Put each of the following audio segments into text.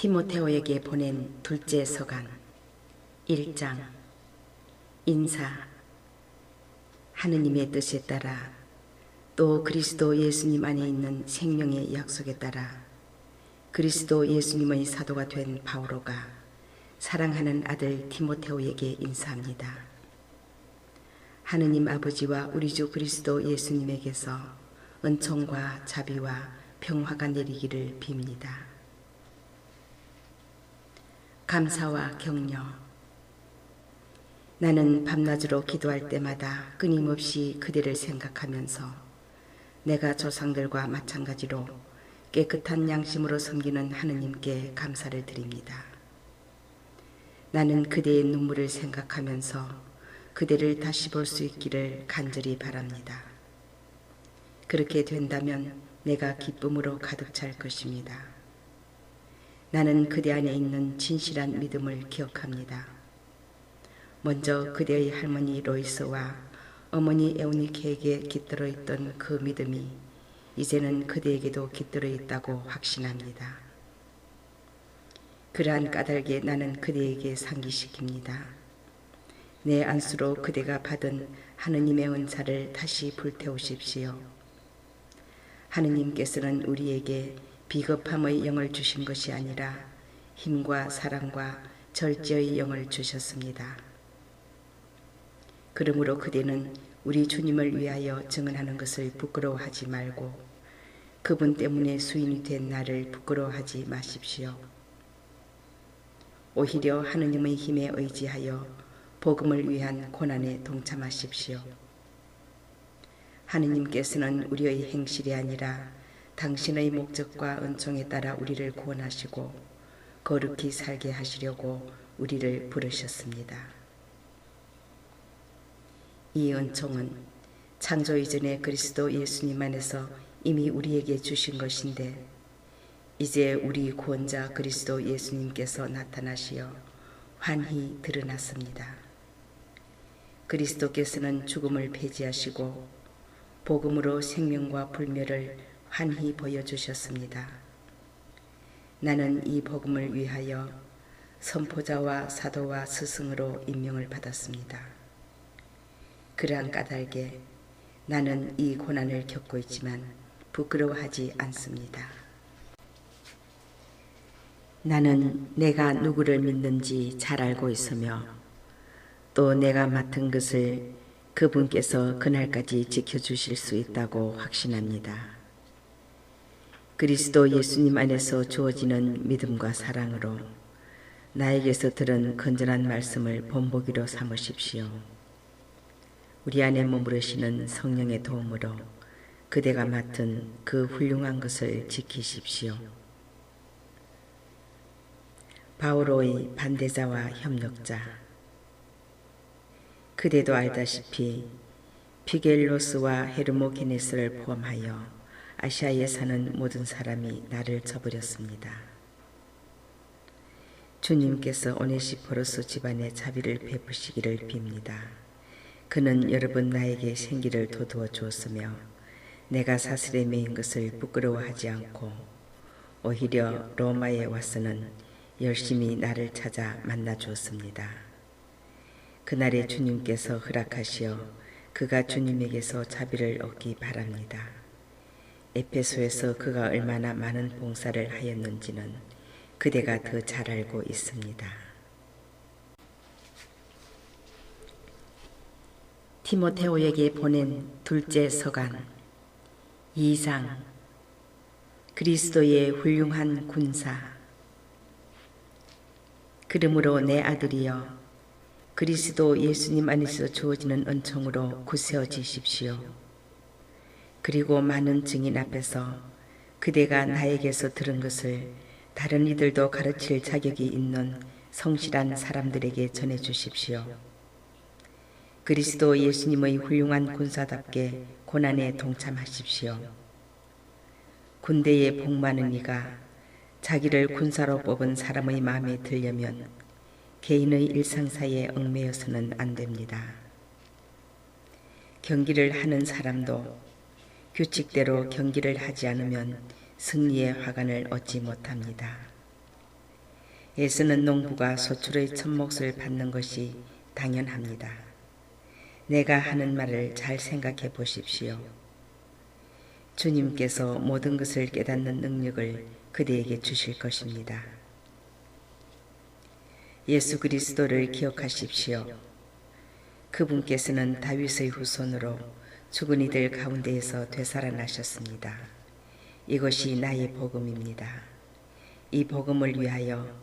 티모테오에게 보낸 둘째 서간 1장. 인사. 하느님의 뜻에 따라 또 그리스도 예수님 안에 있는 생명의 약속에 따라 그리스도 예수님의 사도가 된 바오로가 사랑하는 아들 티모테오에게 인사합니다. 하느님 아버지와 우리 주 그리스도 예수님에게서 은총과 자비와 평화가 내리기를 빕니다. 감사와 격려. 나는 밤낮으로 기도할 때마다 끊임없이 그대를 생각하면서 내가 조상들과 마찬가지로 깨끗한 양심으로 섬기는 하느님께 감사를 드립니다. 나는 그대의 눈물을 생각하면서 그대를 다시 볼 수 있기를 간절히 바랍니다. 그렇게 된다면 내가 기쁨으로 가득 찰 것입니다. 나는 그대 안에 있는 진실한 믿음을 기억합니다. 먼저 그대의 할머니 로이스와 어머니 에우니케에게 깃들어 있던 그 믿음이 이제는 그대에게도 깃들어 있다고 확신합니다. 그러한 까닭에 나는 그대에게 상기시킵니다. 내 안수로 그대가 받은 하느님의 은사를 다시 불태우십시오. 하느님께서는 우리에게 비겁함의 영을 주신 것이 아니라 힘과 사랑과 절제의 영을 주셨습니다. 그러므로 그대는 우리 주님을 위하여 증언하는 것을 부끄러워하지 말고 그분 때문에 수인이 된 나를 부끄러워하지 마십시오. 오히려 하느님의 힘에 의지하여 복음을 위한 고난에 동참하십시오. 하느님께서는 우리의 행실이 아니라 당신의 목적과 은총에 따라 우리를 구원하시고 거룩히 살게 하시려고 우리를 부르셨습니다. 이 은총은 창조 이전에 그리스도 예수님 안에서 이미 우리에게 주신 것인데 이제 우리 구원자 그리스도 예수님께서 나타나시어 환히 드러났습니다. 그리스도께서는 죽음을 폐지하시고 복음으로 생명과 불멸을 환히 보여주셨습니다. 나는 이 복음을 위하여 선포자와 사도와 스승으로 임명을 받았습니다. 그러한 까닭에 나는 이 고난을 겪고 있지만 부끄러워하지 않습니다. 나는 내가 누구를 믿는지 잘 알고 있으며 또 내가 맡은 것을 그분께서 그날까지 지켜주실 수 있다고 확신합니다. 그리스도 예수님 안에서 주어지는 믿음과 사랑으로 나에게서 들은 건전한 말씀을 본보기로 삼으십시오. 우리 안에 머무르시는 성령의 도움으로 그대가 맡은 그 훌륭한 것을 지키십시오. 바오로의 반대자와 협력자. 그대도 알다시피 피겔로스와 헤르모게네스를 포함하여 아시아에 사는 모든 사람이 나를 저버렸습니다. 주님께서 오네시포로스 집안에 자비를 베푸시기를 빕니다. 그는 여러 번 나에게 생기를 돋워 주었으며 내가 사슬에 매인 것을 부끄러워하지 않고 오히려 로마에 와서는 열심히 나를 찾아 만나 주었습니다. 그날에 주님께서 허락하시어 그가 주님에게서 자비를 얻기 바랍니다. 에페소에서 그가 얼마나 많은 봉사를 하였는지는 그대가 더 잘 알고 있습니다. 티모테오에게 보낸 둘째 서간 2장. 그리스도의 훌륭한 군사. 그러므로 내 아들이여 그리스도 예수님 안에서 주어지는 은총으로 굳세어지십시오. 그리고 많은 증인 앞에서 그대가 나에게서 들은 것을 다른 이들도 가르칠 자격이 있는 성실한 사람들에게 전해주십시오. 그리스도 예수님의 훌륭한 군사답게 고난에 동참하십시오. 군대에 복 많은 이가 자기를 군사로 뽑은 사람의 마음에 들려면 개인의 일상사에 얽매여서는 안 됩니다. 경기를 하는 사람도 규칙대로 경기를 하지 않으면 승리의 화관을 얻지 못합니다. 애쓰는 농부가 소출의 첫 몫을 받는 것이 당연합니다. 내가 하는 말을 잘 생각해 보십시오. 주님께서 모든 것을 깨닫는 능력을 그대에게 주실 것입니다. 예수 그리스도를 기억하십시오. 그분께서는 다윗의 후손으로 죽은 이들 가운데에서 되살아나셨습니다. 이것이 나의 복음입니다. 이 복음을 위하여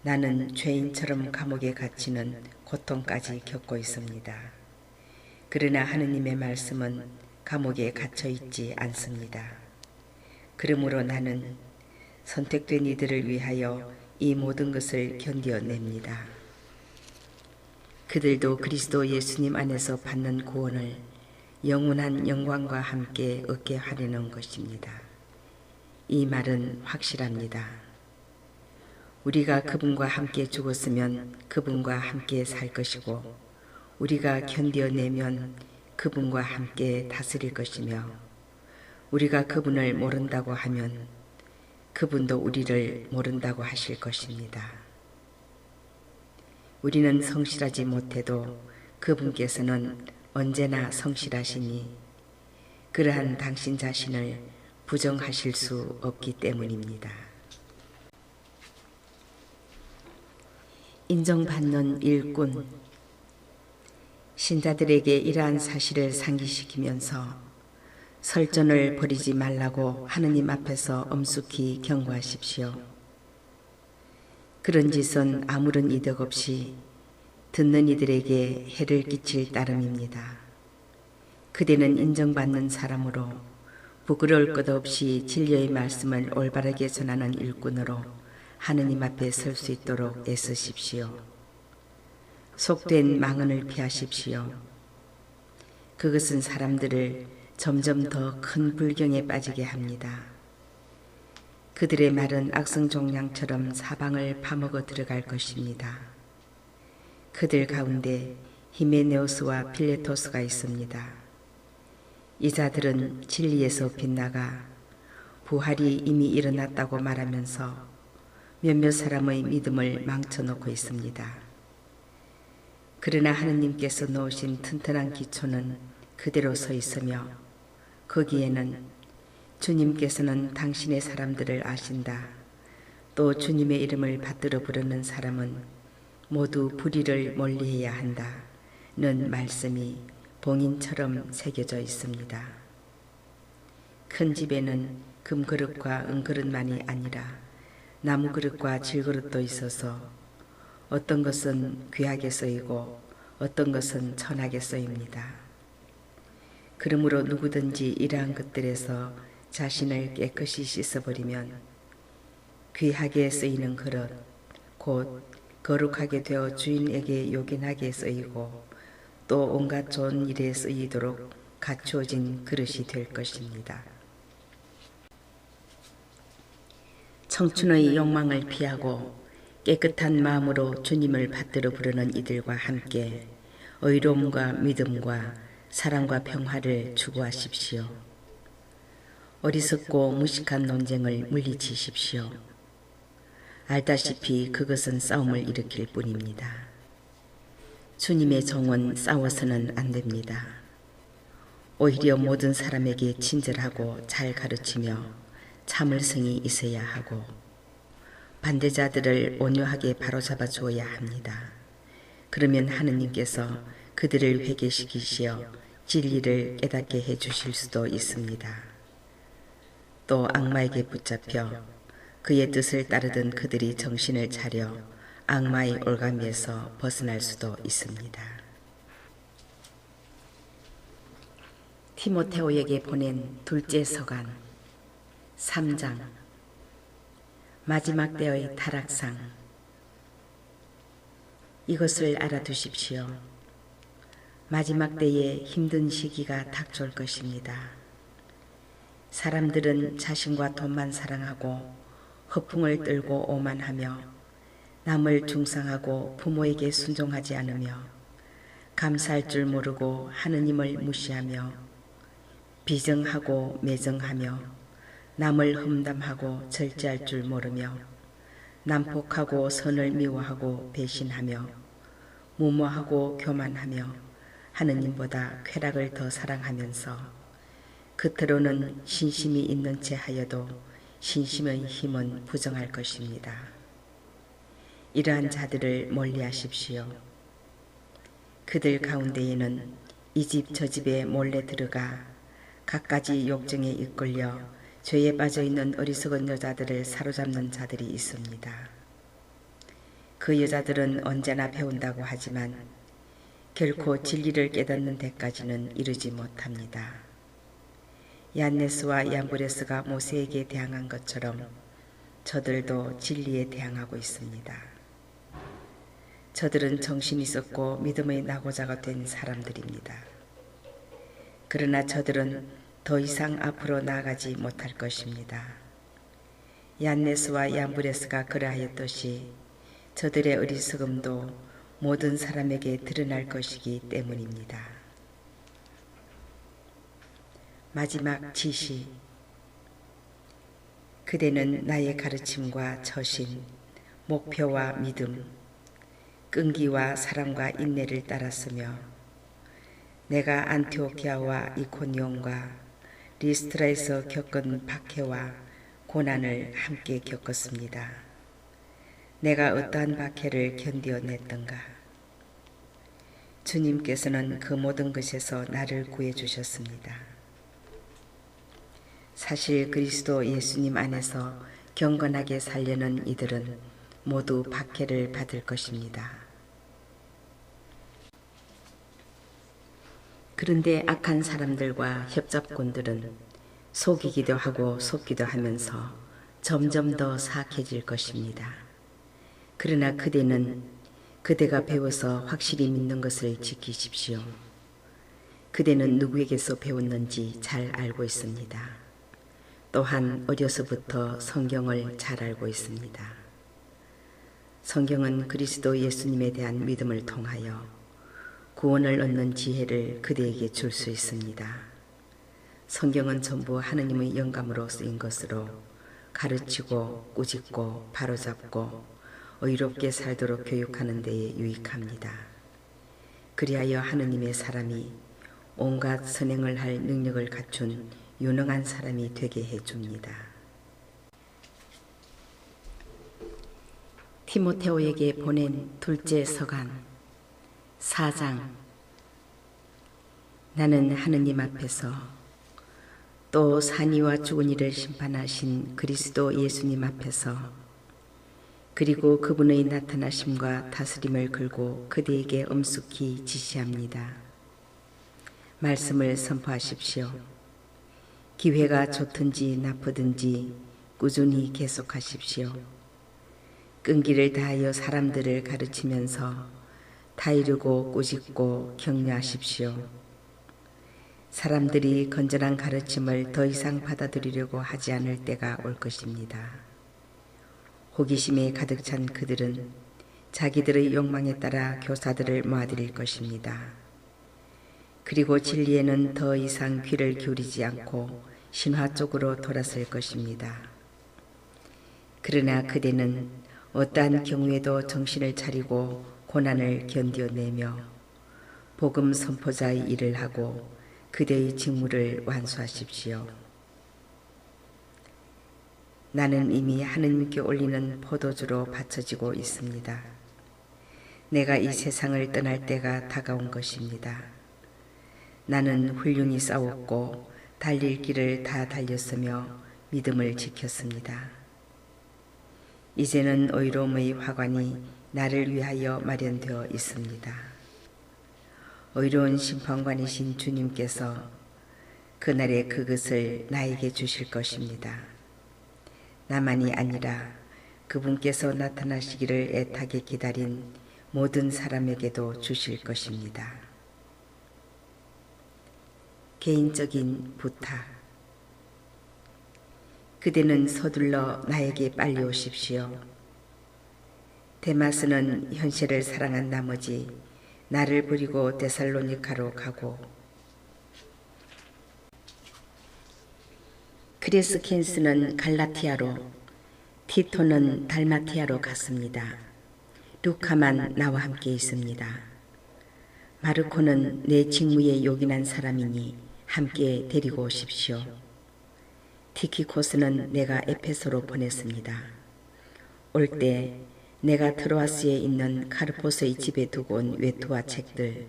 나는 죄인처럼 감옥에 갇히는 고통까지 겪고 있습니다. 그러나 하느님의 말씀은 감옥에 갇혀 있지 않습니다. 그러므로 나는 선택된 이들을 위하여 이 모든 것을 견뎌냅니다. 그들도 그리스도 예수님 안에서 받는 구원을 영원한 영광과 함께 얻게 하려는 것입니다. 이 말은 확실합니다. 우리가 그분과 함께 죽었으면 그분과 함께 살 것이고 우리가 견뎌내면 그분과 함께 다스릴 것이며 우리가 그분을 모른다고 하면 그분도 우리를 모른다고 하실 것입니다. 우리는 성실하지 못해도 그분께서는 언제나 성실하시니 그러한 당신 자신을 부정하실 수 없기 때문입니다. 인정받는 일꾼. 신자들에게 이러한 사실을 상기시키면서 설전을 벌이지 말라고 하느님 앞에서 엄숙히 경고하십시오. 그런 짓은 아무런 이득 없이 듣는 이들에게 해를 끼칠 따름입니다. 그대는 인정받는 사람으로 부끄러울 것 없이 진리의 말씀을 올바르게 전하는 일꾼으로 하느님 앞에 설 수 있도록 애쓰십시오. 속된 망언을 피하십시오. 그것은 사람들을 점점 더 큰 불경에 빠지게 합니다. 그들의 말은 악성종양처럼 사방을 파먹어 들어갈 것입니다. 그들 가운데 히메네오스와 필레토스가 있습니다. 이 자들은 진리에서 빗나가 부활이 이미 일어났다고 말하면서 몇몇 사람의 믿음을 망쳐놓고 있습니다. 그러나 하느님께서 놓으신 튼튼한 기초는 그대로 서 있으며 거기에는 주님께서는 당신의 사람들을 아신다. 또 주님의 이름을 받들어 부르는 사람은 모두 불의를 멀리해야 한다는 말씀이 봉인처럼 새겨져 있습니다. 큰 집에는 금그릇과 은그릇만이 아니라 나무그릇과 질그릇도 있어서 어떤 것은 귀하게 쓰이고 어떤 것은 천하게 쓰입니다. 그러므로 누구든지 이러한 것들에서 자신을 깨끗이 씻어버리면 귀하게 쓰이는 그릇, 곧 거룩하게 되어 주인에게 요긴하게 쓰이고 또 온갖 좋은 일에 쓰이도록 갖추어진 그릇이 될 것입니다. 청춘의 욕망을 피하고 깨끗한 마음으로 주님을 받들어 부르는 이들과 함께 의로움과 믿음과 사랑과 평화를 추구하십시오. 어리석고 무식한 논쟁을 물리치십시오. 알다시피 그것은 싸움을 일으킬 뿐입니다. 주님의 종은 싸워서는 안 됩니다. 오히려 모든 사람에게 친절하고 잘 가르치며 참을성이 있어야 하고 반대자들을 온유하게 바로잡아 주어야 합니다. 그러면 하느님께서 그들을 회개시키시어 진리를 깨닫게 해주실 수도 있습니다. 또 악마에게 붙잡혀 그의 뜻을 따르던 그들이 정신을 차려 악마의 올가미에서 벗어날 수도 있습니다. 티모테오에게 보낸 둘째 서간 3장. 마지막 때의 타락상. 이것을 알아두십시오. 마지막 때에 힘든 시기가 닥쳐올 것입니다. 사람들은 자신과 돈만 사랑하고 허풍을 떨고 오만하며 남을 중상하고 부모에게 순종하지 않으며 감사할 줄 모르고 하느님을 무시하며 비정하고 매정하며 남을 험담하고 절제할 줄 모르며 난폭하고 선을 미워하고 배신하며 무모하고 교만하며 하느님보다 쾌락을 더 사랑하면서 겉으로는 신심이 있는 채 하여도 신심의 힘은 부정할 것입니다. 이러한 자들을 멀리하십시오. 그들 가운데에는 이 집 저 집에 몰래 들어가 갖가지 욕정에 이끌려 죄에 빠져있는 어리석은 여자들을 사로잡는 자들이 있습니다. 그 여자들은 언제나 배운다고 하지만 결코 진리를 깨닫는 데까지는 이르지 못합니다. 얀네스와 얀브레스가 모세에게 대항한 것처럼 저들도 진리에 대항하고 있습니다. 저들은 정신이 있었고 믿음의 낙오자가 된 사람들입니다. 그러나 저들은 더 이상 앞으로 나아가지 못할 것입니다. 얀네스와 얀브레스가 그러하였듯이 저들의 어리석음도 모든 사람에게 드러날 것이기 때문입니다. 마지막 지시. 그대는 나의 가르침과 처신, 목표와 믿음, 끈기와 사랑과 인내를 따랐으며 내가 안티오키아와 이코니온과 리스트라에서 겪은 박해와 고난을 함께 겪었습니다. 내가 어떠한 박해를 견디어냈던가. 주님께서는 그 모든 것에서 나를 구해주셨습니다. 사실 그리스도 예수님 안에서 경건하게 살려는 이들은 모두 박해를 받을 것입니다. 그런데 악한 사람들과 협잡꾼들은 속이기도 하고 속기도 하면서 점점 더 사악해질 것입니다. 그러나 그대가 배워서 확실히 믿는 것을 지키십시오. 그대는 누구에게서 배웠는지 잘 알고 있습니다. 또한 어려서부터 성경을 잘 알고 있습니다. 성경은 그리스도 예수님에 대한 믿음을 통하여 구원을 얻는 지혜를 그대에게 줄 수 있습니다. 성경은 전부 하느님의 영감으로 쓰인 것으로 가르치고 꾸짖고 바로잡고 의롭게 살도록 교육하는 데에 유익합니다. 그리하여 하느님의 사람이 온갖 선행을 할 능력을 갖춘 유능한 사람이 되게 해줍니다. 티모테오에게 보낸 둘째 서간 4장. 나는 하느님 앞에서 또 산이와 죽은 이를 심판하신 그리스도 예수님 앞에서 그리고 그분의 나타나심과 다스림을 걸고 그대에게 엄숙히 지시합니다. 말씀을 선포하십시오. 기회가 좋든지 나쁘든지 꾸준히 계속하십시오. 끈기를 다하여 사람들을 가르치면서 다이르고 꾸짖고 격려하십시오. 사람들이 건전한 가르침을 더 이상 받아들이려고 하지 않을 때가 올 것입니다. 호기심에 가득 찬 그들은 자기들의 욕망에 따라 교사들을 모아들일 것입니다. 그리고 진리에는 더 이상 귀를 기울이지 않고 신화 쪽으로 돌아설 것입니다. 그러나 그대는 어떠한 경우에도 정신을 차리고 고난을 견뎌내며 복음 선포자의 일을 하고 그대의 직무를 완수하십시오. 나는 이미 하느님께 올리는 포도주로 바쳐지고 있습니다. 내가 이 세상을 떠날 때가 다가온 것입니다. 나는 훌륭히 싸웠고 달릴 길을 다 달렸으며 믿음을 지켰습니다. 이제는 의로움의 화관이 나를 위하여 마련되어 있습니다. 의로운 심판관이신 주님께서 그날에 그것을 나에게 주실 것입니다. 나만이 아니라 그분께서 나타나시기를 애타게 기다린 모든 사람에게도 주실 것입니다. 개인적인 부탁. 그대는 서둘러 나에게 빨리 오십시오. 데마스는 현실을 사랑한 나머지 나를 버리고 데살로니가로 가고 크레스켄스는 갈라티아로 티토는 달마티아로 갔습니다. 루카만 나와 함께 있습니다. 마르코는 내 직무에 요긴한 사람이니 함께 데리고 오십시오. 티키코스는 내가 에페소로 보냈습니다. 올 때 내가 트로아스에 있는 카르포스의 집에 두고 온 외투와 책들,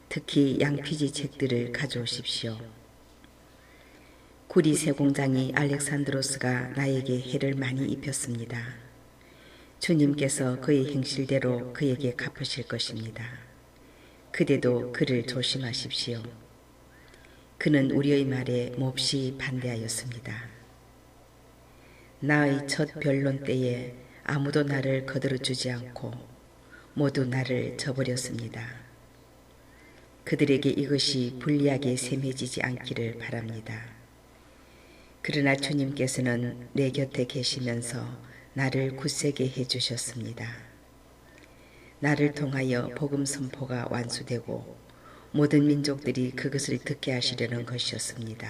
특히 양피지 책들을 가져오십시오. 구리새 공장이 알렉산드로스가 나에게 해를 많이 입혔습니다. 주님께서 그의 행실대로 그에게 갚으실 것입니다. 그대도 그를 조심하십시오. 그는 우리의 말에 몹시 반대하였습니다. 나의 첫 변론 때에 아무도 나를 거들어주지 않고 모두 나를 저버렸습니다. 그들에게 이것이 불리하게 셈해지지 않기를 바랍니다. 그러나 주님께서는 내 곁에 계시면서 나를 굳세게 해주셨습니다. 나를 통하여 복음 선포가 완수되고 모든 민족들이 그것을 듣게 하시려는 것이었습니다.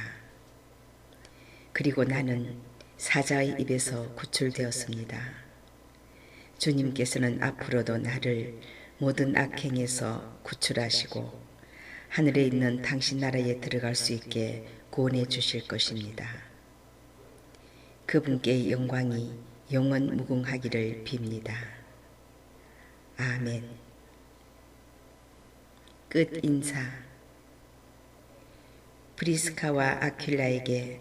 그리고 나는 사자의 입에서 구출되었습니다. 주님께서는 앞으로도 나를 모든 악행에서 구출하시고 하늘에 있는 당신 나라에 들어갈 수 있게 구원해 주실 것입니다. 그분께 영광이 영원 무궁하기를 빕니다. 아멘. 끝 인사. 브리스카와 아퀴라에게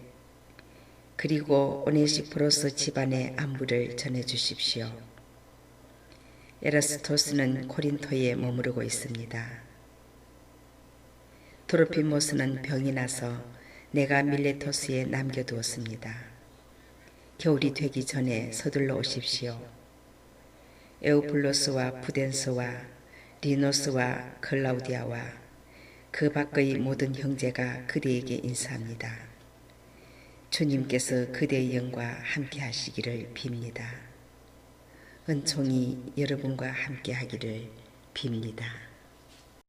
그리고 오네시포로스 집안의 안부를 전해주십시오. 에라스토스는 코린토에 머무르고 있습니다. 트로피모스는 병이 나서 내가 밀레토스에 남겨두었습니다. 겨울이 되기 전에 서둘러 오십시오. 에우플로스와 푸덴스와 리노스와 클라우디아와 그 밖의 모든 형제가 그대에게 인사합니다. 주님께서 그대의 영과 함께 하시기를 빕니다. 은총이 여러분과 함께 하기를 빕니다.